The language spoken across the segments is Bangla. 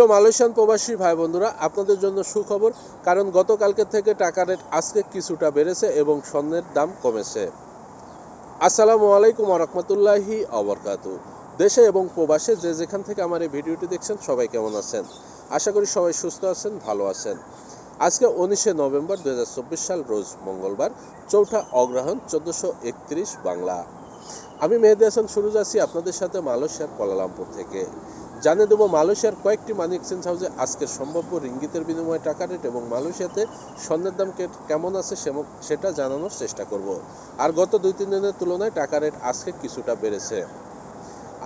প্রিয় মালয়েশিয়ান প্রবাসী ভাই বন্ধুরা, আপনাদের জন্য সুখবর। কারণ গতকালকে থেকে টাকা রেট আজকে কিছুটা বেড়েছে এবং স্বর্ণের দাম কমেছে। আসসালামু আলাইকুম ওয়া রাহমাতুল্লাহি ওয়া বারাকাতুহু। দেশে এবং প্রবাসে যে যেখান থেকে আমার এই ভিডিওটি দেখছেন, সবাই কেমন আছেন? আশা করি সবাই সুস্থ আছেন, ভালো আছেন। আজকে 19শে নভেম্বর 2024 সাল, রোজ মঙ্গলবার, চৌঠা অগ্রহায়ণ 1431 বাংলা। আমি মেহেদী হাসান সুরুজ আছি আপনাদের সাথে মালয়েশিয়ার কুয়ালালামপুর থেকে। জানিয়ে দেবো মালয়েশিয়ার কয়েকটি মানি এক্সচেঞ্জ হাউসে আজকের সম্ভাব্য রিঙ্গিতের বিনিময়ে টাকা রেট এবং মালয়েশিয়াতে স্বর্ণের দাম কেমন আছে সেটা জানানোর চেষ্টা করব। আর গত 2-3 দিনের তুলনায় টাকা রেট আজকে কিছুটা বেড়েছে।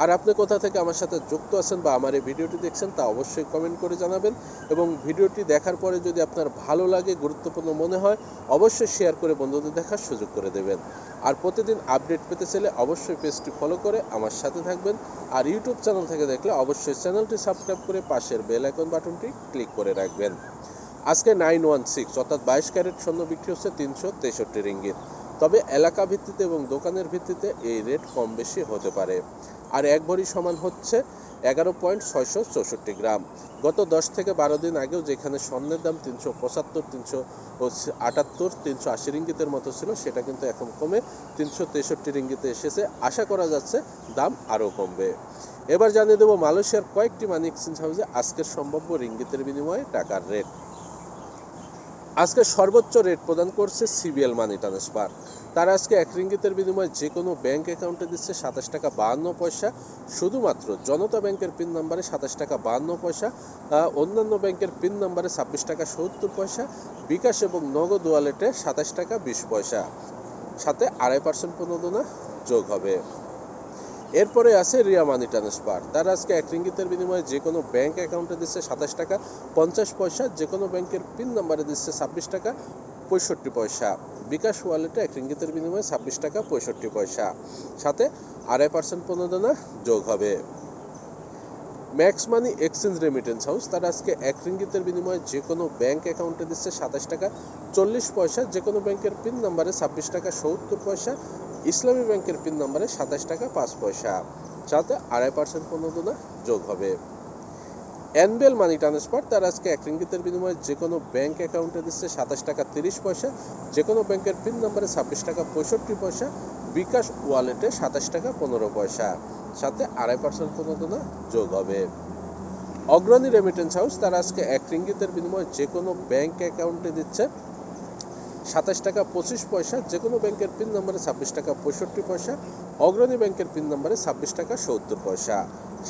আর আপনি কোথা থেকে আমার সাথে যুক্ত আছেন বা আমার এই ভিডিওটি দেখছেন তা অবশ্যই কমেন্ট করে জানাবেন, এবং ভিডিওটি দেখার পরে যদি আপনার ভালো লাগে, গুরুত্বপূর্ণ মনে হয়, অবশ্যই শেয়ার করে বন্ধুদের দেখার সুযোগ করে দেবেন। আর প্রতিদিন আপডেট পেতে চাইলে অবশ্যই পেজটি ফলো করে আমার সাথে থাকবেন। আর ইউটিউব চ্যানেল থেকে দেখলে অবশ্যই চ্যানেলটি সাবস্ক্রাইব করে পাশের বেল আইকন বাটনটি ক্লিক করে রাখবেন। আজকে 916 অর্থাৎ 22 ক্যারেট স্বর্ণ বিক্রি হচ্ছে 363 রিঙ্গিত। তবে এলাকা ভিত্তিতে এবং দোকানের ভিত্তিতে এই রেট কম বেশি হতে পারে। আর এক ভরি সমান হচ্ছে 11.664 গ্রাম। গত 10 থেকে 12 দিন আগেও যেখানে স্বর্ণের দাম 375, 378, 380 রিঙ্গিতের মতো ছিল, সেটা কিন্তু এখন কমে 363 রিঙ্গিতে এসেছে। আশা করা যাচ্ছে দাম আরও কমবে। এবার জানিয়ে দেবো মালয়েশিয়ার কয়েকটি মানি এক্সচেঞ্জ হাউসে আজকের সম্ভাব্য রিঙ্গিতের বিনিময়ে টাকার রেট। আজকে সর্বোচ্চ রেট প্রদান করছে সিবিএল মানি ট্রান্সফার। তারা আজকে 1 রিঙ্গিতের বিনিময়ে যে কোনো ব্যাংক অ্যাকাউন্টে দিচ্ছে 27 টাকা 52 পয়সা। শুধুমাত্র জনতা ব্যাংকের পিন নাম্বারে 27 টাকা 52 পয়সা, অন্যান্য ব্যাংকের পিন নাম্বারে 26 টাকা 70 পয়সা, বিকাশ এবং নগদ ওয়ালেটে 27 টাকা 20 পয়সা, সাথে 2.5% প্রণোদনা যোগ হবে। এরপরে আছে রিয়া মানি ট্রান্সফার। তারা আজকে 1 রিঙ্গিতের বিনিময়ে যে কোনো ব্যাংক অ্যাকাউন্টে দিচ্ছে 27 টাকা 50 পয়সা, যে কোনো ব্যাংকের পিন নাম্বারে দিচ্ছে 26 টাকা 65 পয়সা, বিকাশ ওয়ালেটে 1 রিঙ্গিতের বিনিময়ে 26 টাকা 65 পয়সা, সাথে 2.5% প্রণোদনা যোগ হবে। Max money exchange remittance house. তারা আজকে 1 রিঙ্গিতের বিনিময়ে যে কোনো ব্যাংক অ্যাকাউন্টে দিচ্ছে 27 টাকা 40 পয়সা, যে কোনো ব্যাংকের পিন নাম্বারে 26 টাকা 70 পয়সা, ইসলামী ব্যাংকের পিন নাম্বারে 27 টাকা 5 পয়সা, সাথে 2.5% প্রণোদনা যোগ হবে। NBL money transfer. তারা আজকে 1 রিঙ্গিতের বিনিময়ে যে কোনো ব্যাংক অ্যাকাউন্টে দিচ্ছে 27 টাকা 30 পয়সা, যে কোনো ব্যাংকের পিন নাম্বারে 26 টাকা 65 পয়সা, বিকাশ ওয়ালেটে 27 টাকা 15 পয়সা, সাথে 2.5% প্রণোদনা যোগ হবে। অগ্রণী রেমিটেন্স হাউস। তারা আজকে 1 রিঙ্গিতের বিনিময়ে যে কোনো ব্যাংক অ্যাকাউন্টে দিচ্ছে 27 টাকা 25 পয়সা, যে কোনো ব্যাংকের পিন নাম্বারে 26 টাকা 65 পয়সা, অগ্রণী ব্যাংকের পিন নাম্বারে 26 টাকা 70 পয়সা,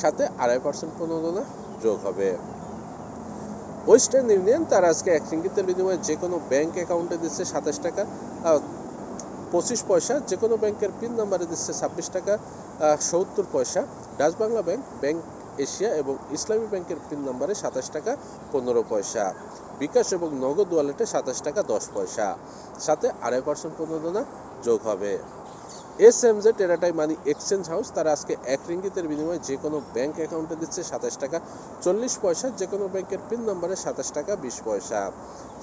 সাথে 2.5% প্রণোদনা যোগ হবে। Western union. তারা আজকে 1 রিঙ্গিতের বিনিময়ে যে কোনো ব্যাংক অ্যাকাউন্টে দিচ্ছে 27 টাকা 25 পয়সা, যে কোনো ব্যাংকের পিন নাম্বারে দিচ্ছে 26 টাকা 70 পয়সা, Dutch Bangla bank, bank Asia এবং ইসলামী ব্যাংকের পিন নাম্বারে 27 টাকা 15 পয়সা, বিকাশ এবং নগদ ওয়ালেটে 27 টাকা 10 পয়সা, সাথে 2.5% প্রণোদনা যোগ হবে। SMJ টেরাটাই money exchange house. তারা আজকে 1 রিঙ্গিতের বিনিময়ে যে কোনো ব্যাংক অ্যাকাউন্টে দিচ্ছে 27 টাকা 40 পয়সা, যে কোনো ব্যাংকের পিন নাম্বারে 27 টাকা 20 পয়সা,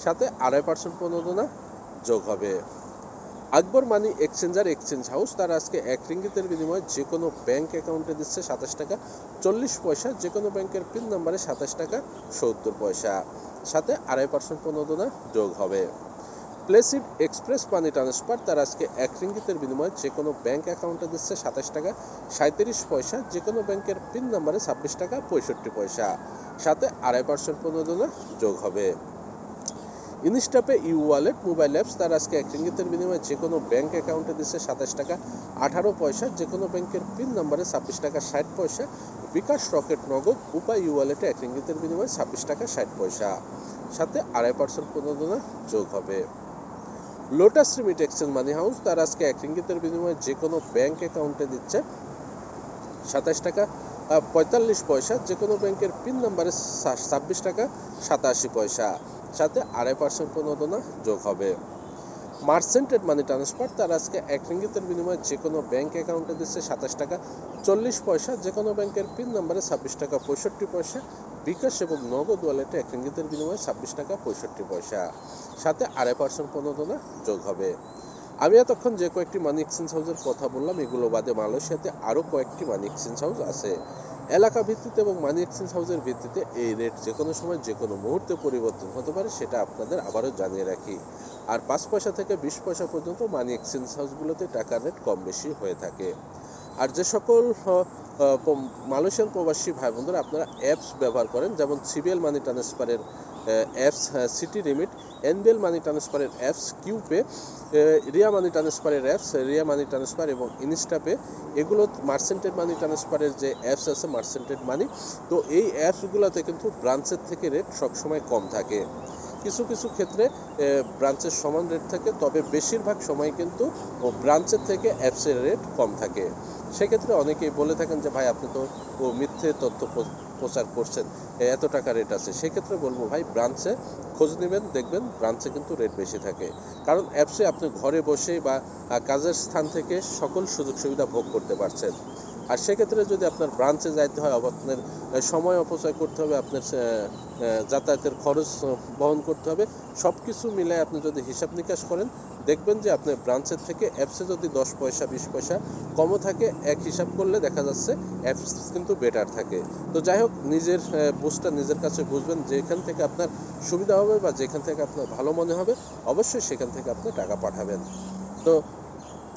সাথে 2.5% প্রণোদনা যোগ হবে। আকবর মানি এক্সচেঞ্জার এক্সচেঞ্জ হাউস। তারা আজকে 1 রিঙ্গিতের বিনিময়ে যে কোনো ব্যাংক অ্যাকাউন্টে দিচ্ছে 27 টাকা 40 পয়সা, যে কোনো ব্যাংকের পিন নাম্বারে 27 টাকা 70 পয়সা, সাথে 2.5% প্রণোদনা যোগ হবে। Placed express money transfer. তারা আজকে 1 রিঙ্গিতের বিনিময়ে যে কোনো ব্যাংক অ্যাকাউন্টে দিচ্ছে 27 টাকা 37 পয়সা, যে কোনো ব্যাংকের পিন নাম্বারে 26 টাকা 65 পয়সা, সাথে 2.5% প্রণোদনা যোগ হবে। Instapay U wallet mobile apps. তারা আজকে 1 রিঙ্গিতের বিনিময়ে যে কোনো ব্যাংক অ্যাকাউন্টে দিচ্ছে 27 টাকা 18 পয়সা, যে কোনো ব্যাংকের পিন নাম্বারে 26 টাকা 60 পয়সা, বিকাশ রকেট নগদ উপায় ইউ ওয়ালেটে 1 রিঙ্গিতের বিনিময়ে 26 টাকা 60 পয়সা, সাথে 2.5% প্রণোদনা যোগ হবে। লোটাস রিমিট এক্সচেঞ্জ মানি হাউস। তারা আজকে 1 রিঙ্গিতের বিনিময়ে যে কোনো ব্যাংক অ্যাকাউন্টে দিচ্ছে 27 টাকা 45 পয়সা, যে কোনো ব্যাংকের পিন নাম্বারে 26 টাকা 87 পয়সা, সাথে 2.5% প্রণোদনা যোগ হবে। মার্চেন্টেড মানি ট্রান্সফার। তারা আজকে 1 রিঙ্গিতের বিনিময়ে যে কোনো ব্যাংক অ্যাকাউন্টে দিচ্ছে 27 টাকা 40 পয়সা, যে কোনো ব্যাংকের পিন নাম্বারে 26 টাকা 65 পয়সা, বিকাশ এবং নগদ ওয়ালেটে 1 রিঙ্গিতের বিনিময়ে 26 টাকা 65 পয়সা, সাথে 2.5% প্রণোদনা যোগ হবে। আমি এতক্ষণ যে কয়েকটি মানি এক্সচেঞ্জ হাউসের কথা বললাম, এগুলো বাদে মালয়েশিয়াতে আরও কয়েকটি মানি এক্সচেঞ্জ হাউস আছে। এলাকা ভিত্তিতে এবং মানি এক্সচেঞ্জ হাউসের ভিত্তিতে এই রেট যে কোনো সময় যে কোনো মুহূর্তে পরিবর্তন হতে পারে, সেটা আপনাদের আবারও জানিয়ে রাখি। আর 5 পয়সা থেকে 20 পয়সা পর্যন্ত মানি এক্সচেঞ্জ হাউসগুলোতে টাকার রেট কম বেশি হয়ে থাকে। আর যে সকল মালয়েশিয়ান প্রবাসী ভাই বন্ধুরা আপনারা অ্যাপস ব্যবহার করেন, যেমন সিবিএল মানি ট্রান্সফারের অ্যাপস সিটি লিমিট, এনবিএল মানি ট্রান্সফারের অ্যাপস কিউপে, রিয়া মানি ট্রান্সফারের অ্যাপস রিয়া মানি ট্রান্সফার এবং ইনস্টাপে, এগুলো মার্চেন্টেড মানি ট্রান্সফারের যে অ্যাপস আছে মার্চেন্টেড মানি, তো এই অ্যাপসগুলোতে কিন্তু ব্রাঞ্চের থেকে রেট সবসময় কম থাকে। কিছু কিছু ক্ষেত্রে ব্রাঞ্চের সমান রেট থাকে, তবে বেশিরভাগ সময় কিন্তু ব্রাঞ্চের থেকে অ্যাপসের রেট কম থাকে। সেক্ষেত্রে অনেকেই বলে থাকেন যে ভাই আপনি তো মিথ্যে তথ্য প্রচার করছেন, এত টাকা রেট আছে। সেক্ষেত্রে বলবো ভাই ব্রাঞ্চে খোঁজ নেবেন, দেখবেন ব্রাঞ্চে কিন্তু রেট বেশি থাকে। কারণ অ্যাপসে আপনি ঘরে বসে বা কাজের স্থান থেকে সকল সুযোগ সুবিধা ভোগ করতে পারছেন। আর সেক্ষেত্রে যদি আপনার ব্রাঞ্চে যাইতে হয়, আপনার সময় অপচয় করতে হবে, আপনার যাতায়াতের খরচ বহন করতে হবে, সব কিছু মিলে আপনি যদি হিসাব নিকাশ করেন, দেখবেন যে আপনার ব্রাঞ্চের থেকে অ্যাপসে যদি 10 পয়সা 20 পয়সা কমও থাকে, এক হিসাব করলে দেখা যাচ্ছে অ্যাপস কিন্তু বেটার থাকে। তো যাই হোক, নিজের বুঝটা নিজের কাছে বুঝবেন, যেখান থেকে আপনার সুবিধা হবে বা যেখান থেকে আপনার ভালো মনে হবে, অবশ্যই সেখান থেকে আপনি টাকা পাঠাবেন। তো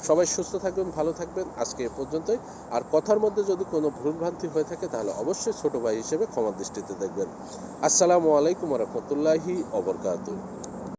সবাই সুস্থ থাকবেন, ভালো থাকবেন, আজকে এ পর্যন্তই। আর কথার মধ্যে যদি কোনো ভুলভ্রান্তি হয়ে থাকে তাহলে অবশ্যই ছোট ভাই হিসেবে ক্ষমার দৃষ্টিতে দেখবেন। আসসালামু আলাইকুম ওয়া রাহমাতুল্লাহি ওয়া বারাকাতুহু।